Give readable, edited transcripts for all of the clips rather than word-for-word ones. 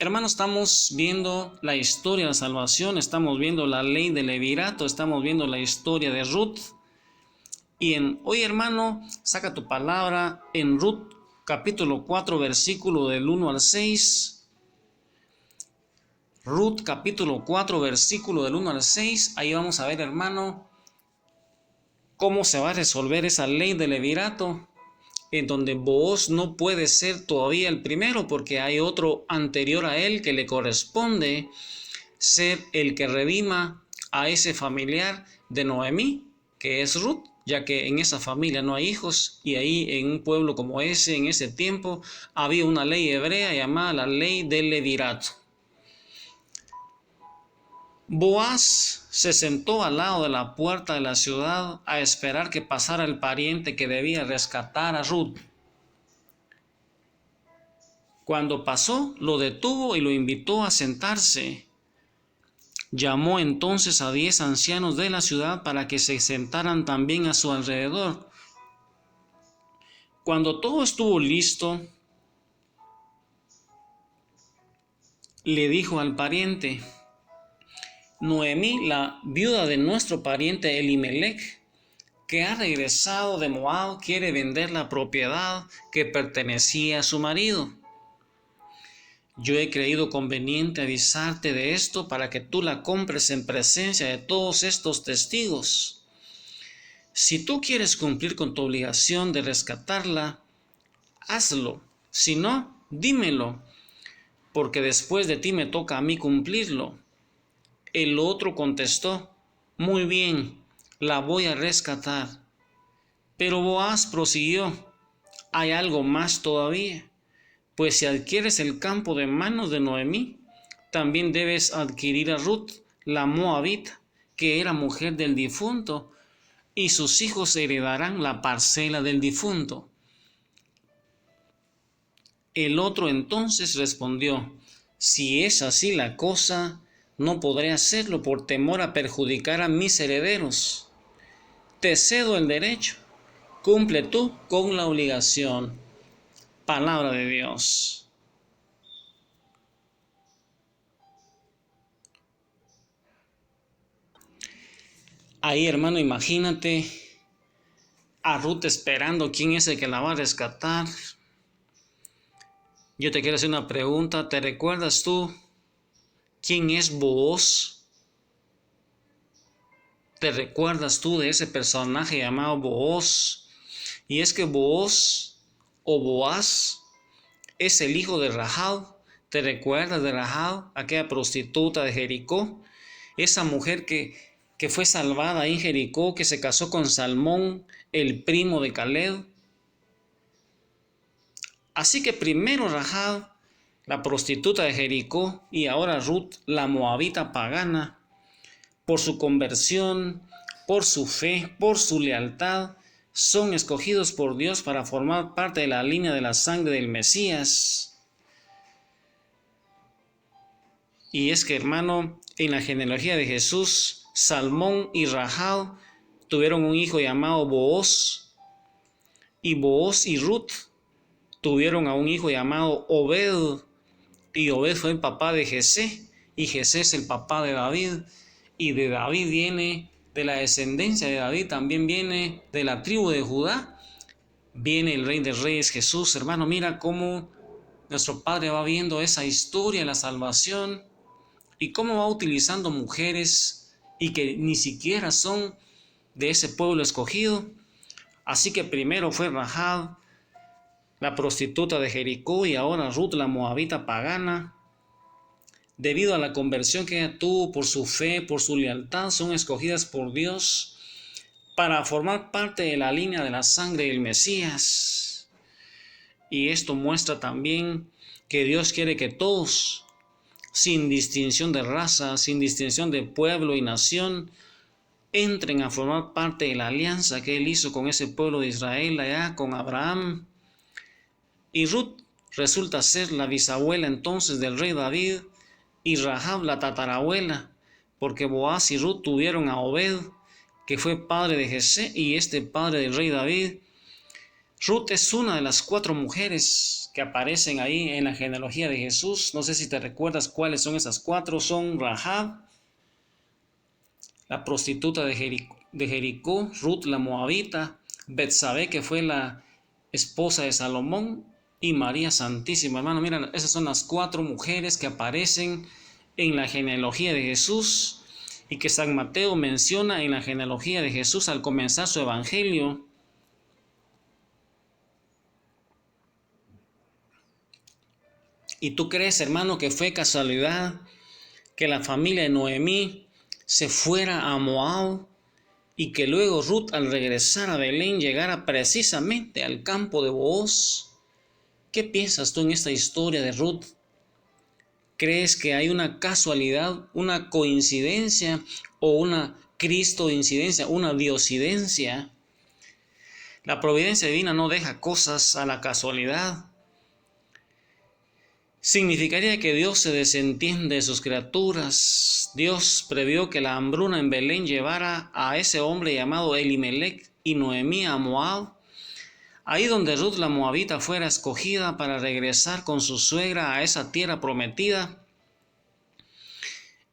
Hermanos, estamos viendo la historia de la salvación, estamos viendo la ley del levirato, estamos viendo la historia de Ruth. Hoy, hermano, saca tu palabra en Ruth capítulo 4, versículo del 1 al 6. Ruth capítulo 4, versículo del 1 al 6. Ahí vamos a ver, hermano, cómo se va a resolver esa ley del levirato, en donde Booz no puede ser todavía el primero porque hay otro anterior a él que le corresponde ser el que redima a ese familiar de Noemí, que es Ruth, ya que en esa familia no hay hijos, y ahí en un pueblo como ese, en ese tiempo, había una ley hebrea llamada la ley del levirato. Boaz se sentó al lado de la puerta de la ciudad a esperar que pasara el pariente que debía rescatar a Ruth. Cuando pasó, lo detuvo y lo invitó a sentarse. Llamó entonces a 10 ancianos de la ciudad para que se sentaran también a su alrededor. Cuando todo estuvo listo, le dijo al pariente: Noemí, la viuda de nuestro pariente Elimelech, que ha regresado de Moab, quiere vender la propiedad que pertenecía a su marido. Yo he creído conveniente avisarte de esto para que tú la compres en presencia de todos estos testigos. Si tú quieres cumplir con tu obligación de rescatarla, hazlo. Si no, dímelo, porque después de ti me toca a mí cumplirlo. El otro contestó: muy bien, la voy a rescatar. Pero Boaz prosiguió: hay algo más todavía. Pues si adquieres el campo de manos de Noemí, también debes adquirir a Ruth, la moabita, que era mujer del difunto, y sus hijos heredarán la parcela del difunto. El otro entonces respondió: si es así la cosa, no podré hacerlo por temor a perjudicar a mis herederos. Te cedo el derecho, cumple tú con la obligación. Palabra de Dios. Ahí, hermano, imagínate a Ruth esperando quién es el que la va a rescatar. Yo te quiero hacer una pregunta. ¿Te recuerdas tú quién es Booz? ¿Te recuerdas tú de ese personaje llamado Booz? Y es que Booz o Boaz es el hijo de Rahab. ¿Te recuerdas de Rahab, aquella prostituta de Jericó? Esa mujer que fue salvada en Jericó, que se casó con Salmón, el primo de Caleb. Así que primero Rahab, la prostituta de Jericó, y ahora Ruth, la moabita pagana, por su conversión, por su fe, por su lealtad, son escogidos por Dios para formar parte de la línea de la sangre del Mesías. Y es que, hermano, en la genealogía de Jesús, Salmón y Rahab tuvieron un hijo llamado Booz, y Booz y Ruth tuvieron a un hijo llamado Obed, y Obed fue el papá de Jesé, y Jesé es el papá de David, y de David viene, de la descendencia de David también viene, de la tribu de Judá, viene el Rey de Reyes Jesús. Hermano, mira cómo nuestro Padre va viendo esa historia de la salvación, y cómo va utilizando mujeres y que ni siquiera son de ese pueblo escogido. Así que primero fue Rahab, la prostituta de Jericó, y ahora Ruth, la moabita pagana. Debido a la conversión que ella tuvo, por su fe, por su lealtad, son escogidas por Dios para formar parte de la línea de la sangre del Mesías. Y esto muestra también que Dios quiere que todos, sin distinción de raza, sin distinción de pueblo y nación, entren a formar parte de la alianza que Él hizo con ese pueblo de Israel allá, con Abraham. Y Ruth resulta ser la bisabuela entonces del rey David, y Rahab la tatarabuela, porque Boaz y Ruth tuvieron a Obed, que fue padre de Jesé y padre del rey David. Ruth es una de las 4 mujeres que aparecen ahí en la genealogía de Jesús. No sé si te recuerdas cuáles son esas 4. Son Rahab, la prostituta de Jericó, Ruth la moabita, Betsabé, que fue la esposa de Salomón, y María Santísima. Hermano, mira, esas son las 4 mujeres que aparecen en la genealogía de Jesús y que San Mateo menciona en la genealogía de Jesús al comenzar su evangelio. ¿Y tú crees, hermano, que fue casualidad que la familia de Noemí se fuera a Moab y que luego Ruth, al regresar a Belén, llegara precisamente al campo de Booz? ¿Qué piensas tú en esta historia de Ruth? ¿Crees que hay una casualidad, una coincidencia o una cristoincidencia, una diosidencia? La providencia divina no deja cosas a la casualidad. Significaría que Dios se desentiende de sus criaturas. Dios previó que la hambruna en Belén llevara a ese hombre llamado Elimelech y Noemí a Moab, ahí donde Ruth la moabita fuera escogida para regresar con su suegra a esa tierra prometida.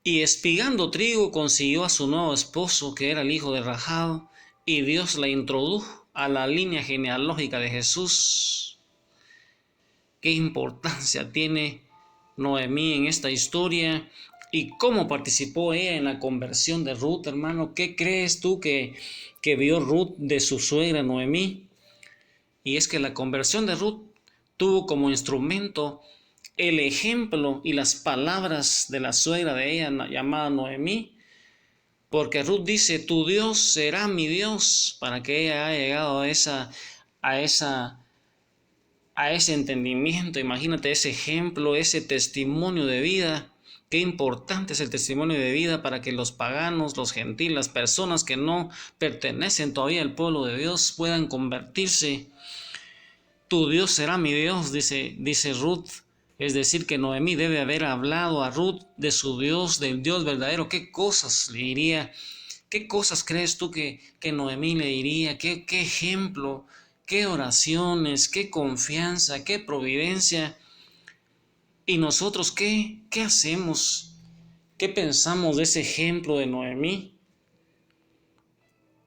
Y espigando trigo consiguió a su nuevo esposo, que era el hijo de Rahab, y Dios la introdujo a la línea genealógica de Jesús. ¿Qué importancia tiene Noemí en esta historia? ¿Y cómo participó ella en la conversión de Ruth, hermano? ¿Qué crees tú que vio Ruth de su suegra Noemí? Y es que la conversión de Ruth tuvo como instrumento el ejemplo y las palabras de la suegra de ella llamada Noemí, porque Ruth dice: tu Dios será mi Dios, para que ella haya llegado a ese entendimiento. Imagínate ese ejemplo, ese testimonio de vida. Qué importante es el testimonio de vida para que los paganos, los gentiles, las personas que no pertenecen todavía al pueblo de Dios puedan convertirse. Tu Dios será mi Dios, dice Ruth. Es decir, que Noemí debe haber hablado a Ruth de su Dios, del Dios verdadero. ¿Qué cosas le diría? ¿Qué cosas crees tú que Noemí le diría? ¿Qué ejemplo? ¿Qué oraciones? ¿Qué confianza? ¿Qué providencia? ¿Y nosotros qué hacemos? ¿Qué pensamos de ese ejemplo de Noemí?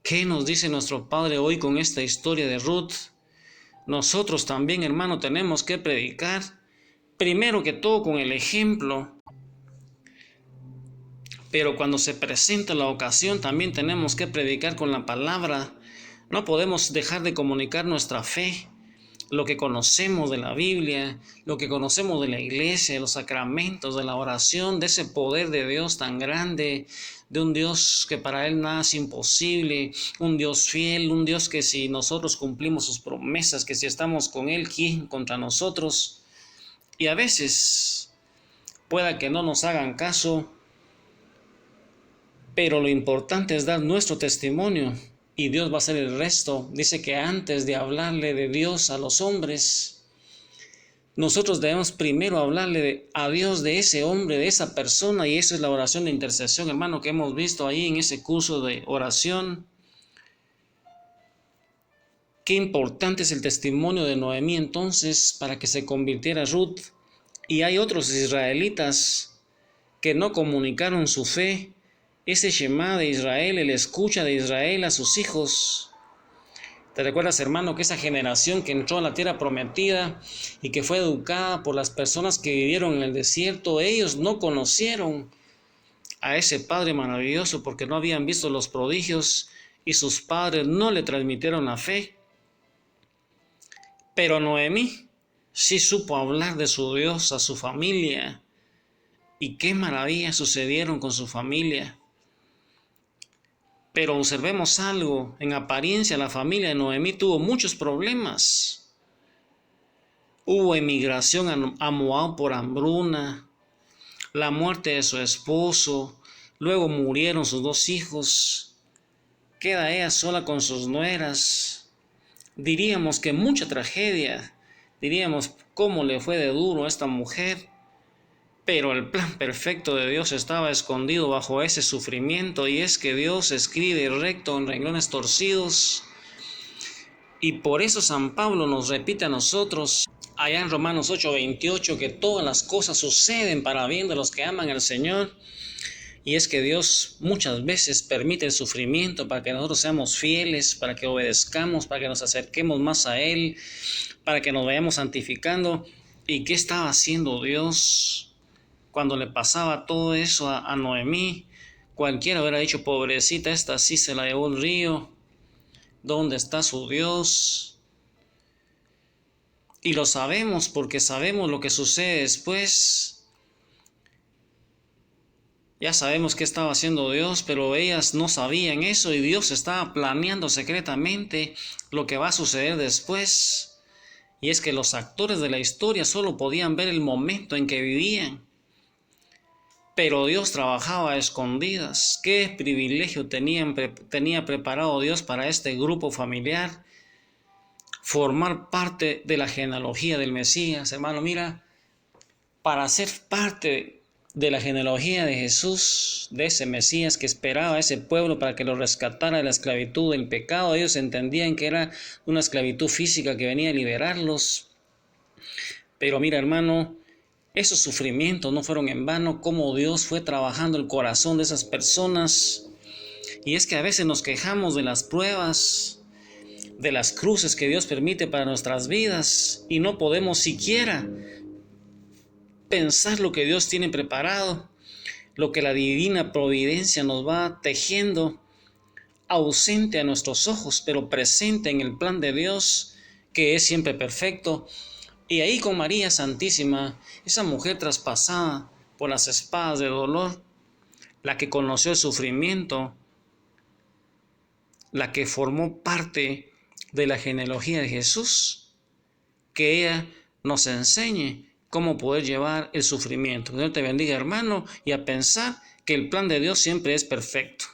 ¿Qué nos dice nuestro Padre hoy con esta historia de Ruth? Nosotros también, hermano, tenemos que predicar, primero que todo con el ejemplo, pero cuando se presenta la ocasión también tenemos que predicar con la palabra. No podemos dejar de comunicar nuestra fe, lo que conocemos de la Biblia, lo que conocemos de la iglesia, de los sacramentos, de la oración, de ese poder de Dios tan grande, de un Dios que para Él nada es imposible, un Dios fiel, un Dios que si nosotros cumplimos sus promesas, que si estamos con Él, ¿quién contra nosotros? Y a veces pueda que no nos hagan caso, pero lo importante es dar nuestro testimonio y Dios va a hacer el resto. Dice que antes de hablarle de Dios a los hombres, nosotros debemos primero hablarle a Dios de ese hombre, de esa persona, y eso es la oración de intercesión, hermano, que hemos visto ahí en ese curso de oración. Qué importante es el testimonio de Noemí entonces para que se convirtiera Ruth. Y hay otros israelitas que no comunicaron su fe, ese Shema de Israel, el escucha de Israel a sus hijos. ¿Te recuerdas, hermano, que esa generación que entró a la tierra prometida y que fue educada por las personas que vivieron en el desierto, ellos no conocieron a ese Padre maravilloso porque no habían visto los prodigios y sus padres no le transmitieron la fe? Pero Noemí sí supo hablar de su Dios a su familia. Y qué maravillas sucedieron con su familia. Pero observemos algo, en apariencia la familia de Noemí tuvo muchos problemas. Hubo emigración a Moab por hambruna, la muerte de su esposo, luego murieron sus 2 hijos, queda ella sola con sus nueras. Diríamos que mucha tragedia, diríamos cómo le fue de duro a esta mujer. Pero el plan perfecto de Dios estaba escondido bajo ese sufrimiento, y es que Dios escribe recto en renglones torcidos. Y por eso San Pablo nos repite a nosotros, allá en Romanos 8:28, que todas las cosas suceden para bien de los que aman al Señor. Y es que Dios muchas veces permite el sufrimiento para que nosotros seamos fieles, para que obedezcamos, para que nos acerquemos más a Él, para que nos vayamos santificando. ¿Y qué estaba haciendo Dios cuando le pasaba todo eso a Noemí? Cualquiera hubiera dicho, pobrecita, esta sí se la llevó el río. ¿Dónde está su Dios? Y lo sabemos porque sabemos lo que sucede después. Ya sabemos qué estaba haciendo Dios, pero ellas no sabían eso y Dios estaba planeando secretamente lo que va a suceder después. Y es que los actores de la historia solo podían ver el momento en que vivían. Pero Dios trabajaba a escondidas. ¿Qué privilegio tenía preparado Dios para este grupo familiar? Formar parte de la genealogía del Mesías. Hermano, mira, para ser parte de la genealogía de Jesús, de ese Mesías que esperaba a ese pueblo para que lo rescatara de la esclavitud del pecado, ellos entendían que era una esclavitud física que venía a liberarlos. Pero mira, hermano, esos sufrimientos no fueron en vano, como Dios fue trabajando el corazón de esas personas. Y es que a veces nos quejamos de las pruebas, de las cruces que Dios permite para nuestras vidas y no podemos siquiera pensar lo que Dios tiene preparado, lo que la divina providencia nos va tejiendo, ausente a nuestros ojos, pero presente en el plan de Dios, que es siempre perfecto. Y ahí con María Santísima, esa mujer traspasada por las espadas de dolor, la que conoció el sufrimiento, la que formó parte de la genealogía de Jesús, que ella nos enseñe cómo poder llevar el sufrimiento. Dios te bendiga, hermano, y a pensar que el plan de Dios siempre es perfecto.